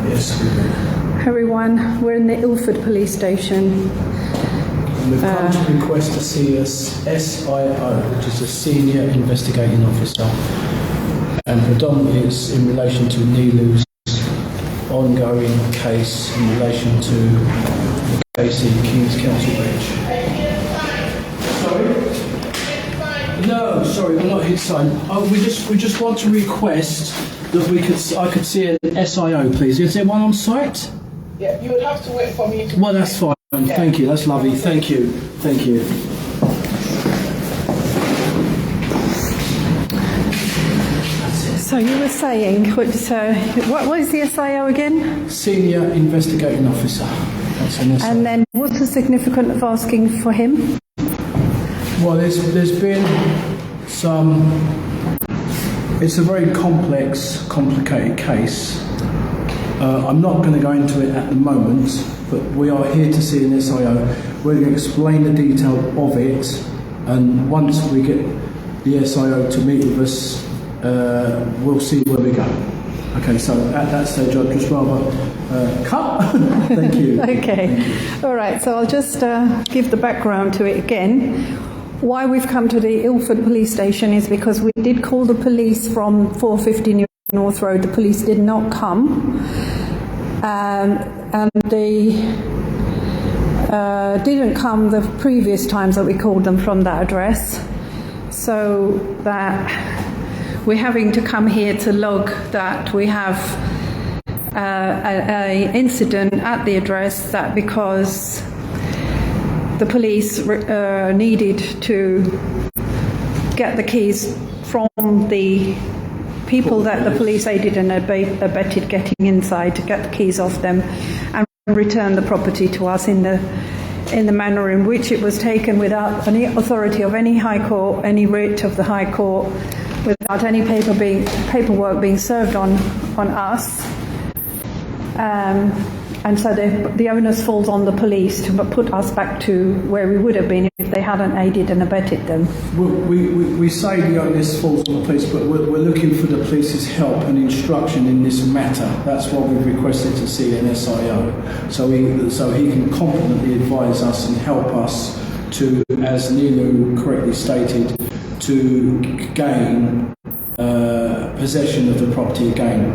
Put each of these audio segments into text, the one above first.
Yes, we will. Everyone, we're in the ILFORD police station. And we've come to request to see a SIO, which is a Senior Investigating Officer. And predominantly it's in relation to Neelu's ongoing case in relation to the case in King's Council Bench. Sorry? No, sorry, we're not here to sign. Oh, we just want to request that I could see an SIO, please. Is there one on site? Yeah, you would have to wait for me to... Well, that's fine. Yeah. Thank you. That's lovely. Thank you. Thank you. So you were saying, what is the SIO again? Senior Investigating Officer. That's an SIO. And then what's the significance of asking for him? Well, there's been some... It's a very complicated case. I'm not going to go into it at the moment, but we are here to see an SIO. We're going to explain the detail of it, and once we get the SIO to meet with us, we'll see where we go. Okay, so at that stage I'd just rather cut. Thank you. Okay, all right, so I'll just give the background to it again. Why we've come to the ILFORD police station is because we did call the police from 450 North Road. The police did not come, and they didn't come the previous times that we called them from that address, so that we're having to come here to log that we have an incident at the address, that because the police needed to get the keys from the people that the police aided and abetted getting inside, to get the keys off them and return the property to us in the manner in which it was taken, without any authority of any High Court, any writ of the High Court, without any paperwork being served on us. And so the onus falls on the police to put us back to where we would have been if they hadn't aided and abetted them. We say the onus falls on the police, but we're looking for the police's help and instruction in this matter. That's why we've requested to see an SIO, so he can competently advise us and help us to, as Neelu correctly stated, to gain possession of the property again.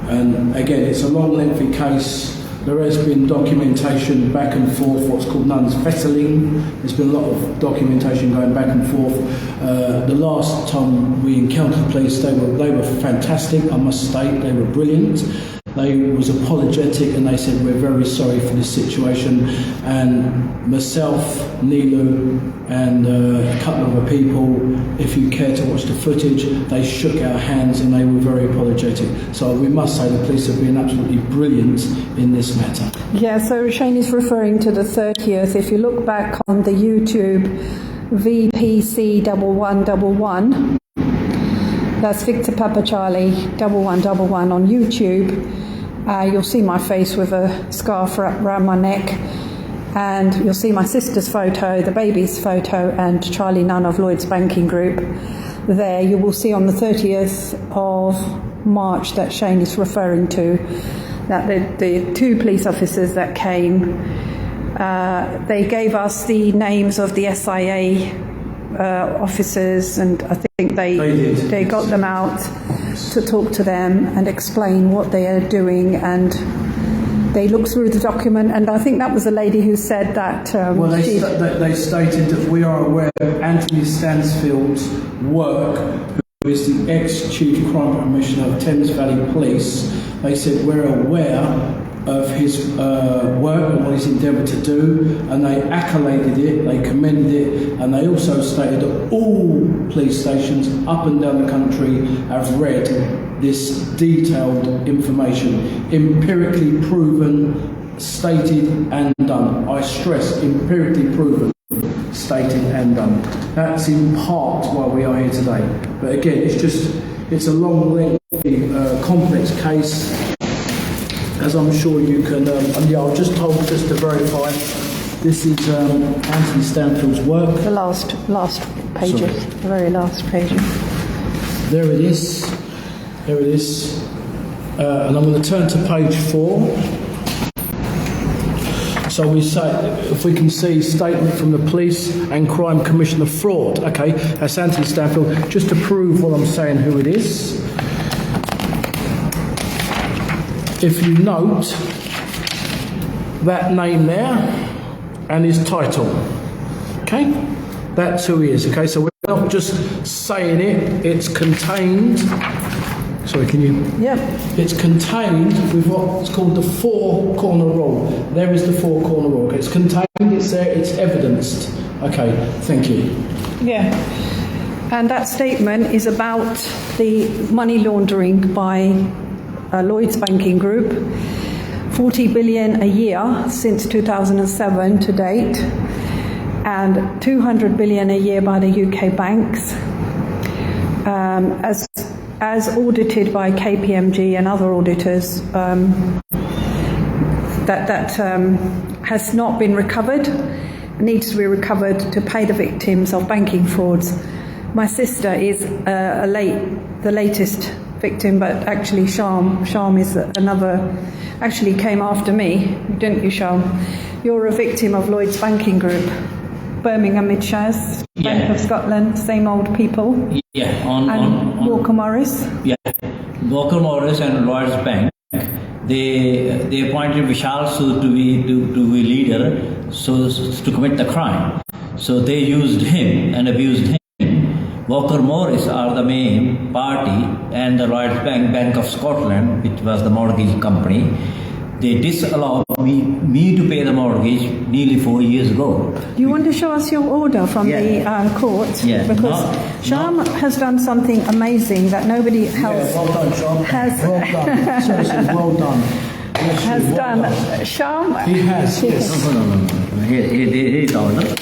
And again, it's a long, lengthy case. There has been documentation back and forth, what's called known as fettling. There's been a lot of documentation going back and forth. The last time we encountered the police, they were fantastic, I must state. They were brilliant. They was apologetic, and they said, we're very sorry for this situation. And myself, Neelu, and a couple of other people, if you care to watch the footage, they shook our hands and they were very apologetic. So we must say the police have been absolutely brilliant in this matter. Yeah, so Shane is referring to the 30th. If you look back on the YouTube VPC1111, that's Victor Papa Charlie 1111 on YouTube. You'll see my face with a scarf wrapped around my neck, and you'll see my sister's photo, the baby's photo, and Charlie Nunn of Lloyds Banking Group. There you will see on the 30th of March that Shane is referring to, that the two police officers that came, they gave us the names of the SIA officers, and I think they got them out to talk to them and explain what they are doing, and they looked through the document, and I think that was the lady who said that... they stated that we are aware of Anthony Stansfeld's work, who is the ex-Chief Crime Commissioner of Thames Valley Police. They said we're aware of his work and what he's endeavoured to do, and they accoladed it, they commended it, and they also stated that all police stations up and down the country have read this detailed information, empirically proven, stated and done. I stress, empirically proven, stated and done. That's in part why we are here today. But again, it's a long, lengthy, complex case. As I'm sure you can, I'll just to verify, this is Anthony Stansfeld's work. The last pages, the very last pages. There it is. And I'm going to turn to page 4. So we say, if we can see statement from the Police and Crime Commissioner fraud. Okay, that's Anthony Stansfeld. Just to prove what I'm saying, who it is. If you note that name there and his title. Okay, that's who he is. Okay, so we're not just saying it, it's contained. Sorry, can you? Yeah. It's contained with what's called the 4-corner rule. There is the 4-corner rule. Okay, it's contained, it's there, it's evidenced. Okay, thank you. Yeah. And that statement is about the money laundering by Lloyds Banking Group. 40 billion a year since 2007 to date, and 200 billion a year by the UK banks. As audited by KPMG and other auditors, that has not been recovered, needs to be recovered to pay the victims of banking frauds. My sister is the latest victim, but actually Sham is another, actually came after me, didn't you, Sham? You're a victim of Lloyds Banking Group, Birmingham Midshires, Bank of Scotland, same old people. Yeah, on Walker Morris. Yeah, Walker Morris and Lloyds Bank. They appointed Vishal Sood to be leader, so to commit the crime. So they used him and abused him. Walker Morris are the main party, and the Lloyds Bank of Scotland, which was the mortgage company, they disallowed me to pay the mortgage nearly 4 years ago. Do you want to show us your order from the court? Yeah. Because Sham has done something amazing that nobody else Well done, Sham. has Well done. Seriously, well done. Yes, has well done. done. Sham. He has, yes. No. Here is the order.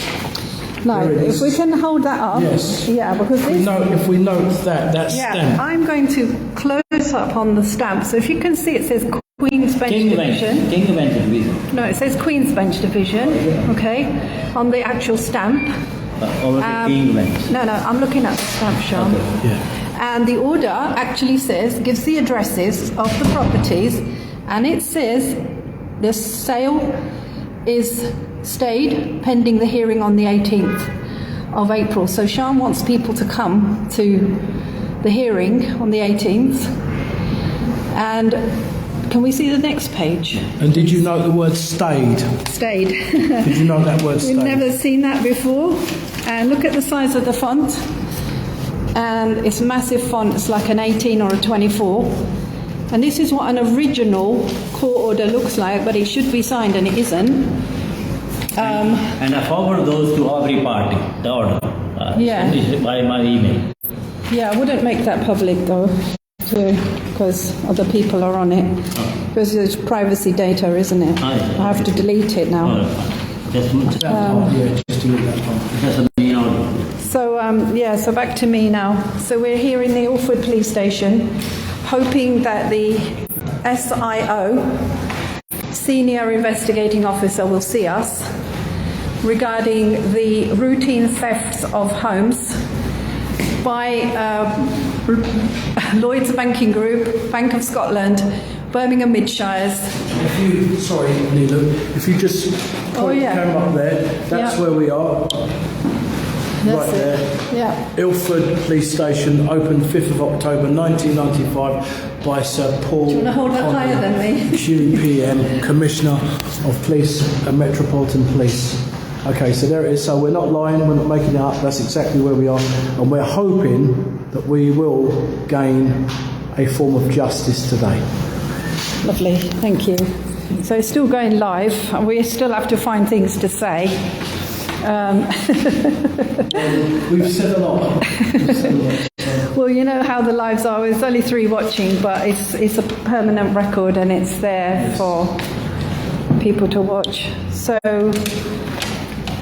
No, if we can hold that up. Yes. Yeah, because this. If we note that Yeah, stamp. I'm going to close up on the stamp. So if you can see, it says Queen's Bench Division. King Bench Division. No, it says Queen's Bench Division. Okay, on the actual stamp. Over the King Bench. No, I'm looking at the stamp, Sean. Yeah. And the order actually gives the addresses of the properties, and it says the sale is stayed pending the hearing on the 18th of April. So Sean wants people to come to the hearing on the 18th. And can we see the next page? And did you note the word stayed? Stayed. Did you note that word stayed? We've never seen that before. And look at the size of the font. And it's massive font. It's like an 18 or a 24. And this is what an original court order looks like, but it should be signed and it isn't. And I forward those to every party, the order. Yeah. Send it by my email. Yeah, I wouldn't make that public though, because other people are on it. Because it's privacy data, isn't it? Oh, yeah. I have to delete it now. Just Just delete that part. that's the main order. So, so back to me now. So we're here in the ILFORD police station, hoping that the SIO, Senior Investigating Officer, will see us regarding the routine thefts of homes by Lloyds Banking Group, Bank of Scotland, Birmingham Midshires. Sorry, Neelu, if you just put the camera up there, that's where we are. That's right there. Yeah. ILFORD Police Station, opened 5th of October 1995 by Sir Paul. Do you want to hold that Connolly, higher than me? QPM, Commissioner of Police and Metropolitan Police. Okay, so there it is. So we're not lying, we're not making it up. That's exactly where we are, and we're hoping that we will gain a form of justice today. Lovely, thank you. So it's still going live, and we still have to find things to say. We've said a lot. Well, you know how the lives are. There's only 3 watching, but it's a permanent record, and it's there for people to watch. So,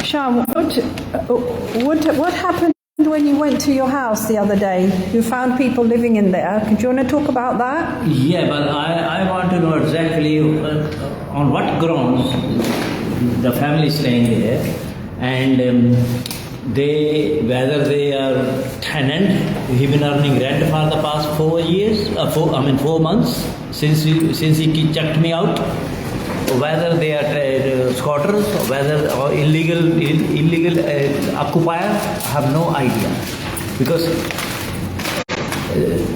Sean, what happened when you went to your house the other day? You found people living in there. Do you want to talk about that? Yeah, but I want to know exactly on what grounds the family is staying there, and whether they are tenant. We've been earning rent for the past 4 years. 4 months since he checked me out. Whether they are squatters, whether or illegal occupiers, I have no idea, because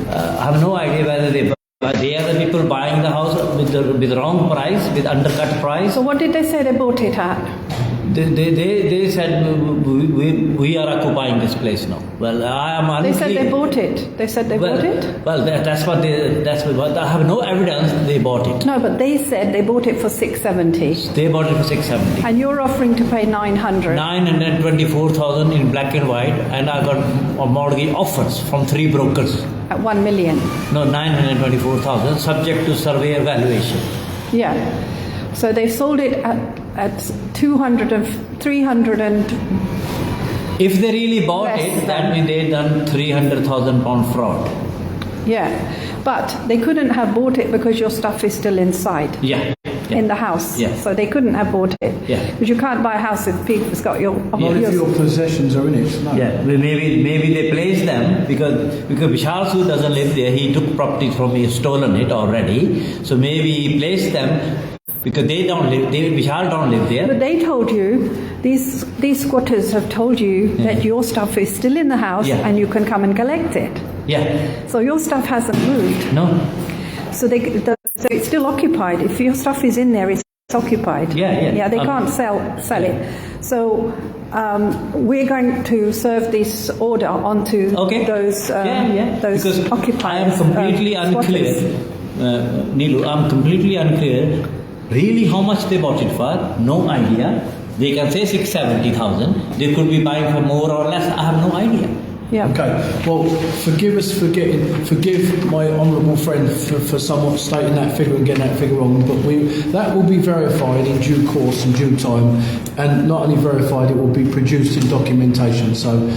I have no idea whether they are the people buying the house with wrong price, with undercut price. So what did they say they bought it at? They said we are occupying this place now. Well, I am unclear. They said they bought it. They said they bought it? Well, that's what I have no evidence they bought it. No, but they said they bought it for 670. They bought it for 670. And you're offering to pay 900. 924,000 in black and white, and I got mortgage offers from 3 brokers. At 1 million. No, 924,000, subject to survey evaluation. Yeah. So they sold it at 200 and 300 and... If they really bought Less it, that means they done £300,000 fraud. Yeah. But they couldn't have bought it because your stuff is still inside. Yeah. In the house. Yeah. So they couldn't have bought it. Yeah. Because you can't buy a house if people's got your... Not if your possessions are in it. No. Yeah, well, maybe they placed them because Vishal Sood doesn't live there. He took property from me, stolen it already. So maybe he placed them because they don't live. Vishal don't live there. But they told you, these squatters have told you that your stuff is still in the house and you can come and collect it. Yeah. So your stuff hasn't moved. No. So so it's still occupied. If your stuff is in there, it's occupied. Yeah. They can't sell it. So we're going to serve this order onto those because occupiers. I am completely unclear, Neelu. I'm completely unclear. Really, how much they bought it for? No idea. They can say 670,000. They could be buying for more or less. I have no idea. Yeah. Okay. Well, forgive my honourable friend for somewhat stating that figure and getting that figure wrong. But that will be verified in due course and due time, and not only verified, it will be produced in documentation. So,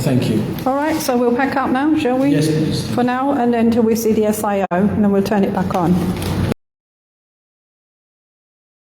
thank you. All right. So we'll pack up now, shall we? Yes, please. For now, and then until we see the SIO, and then we'll turn it back on.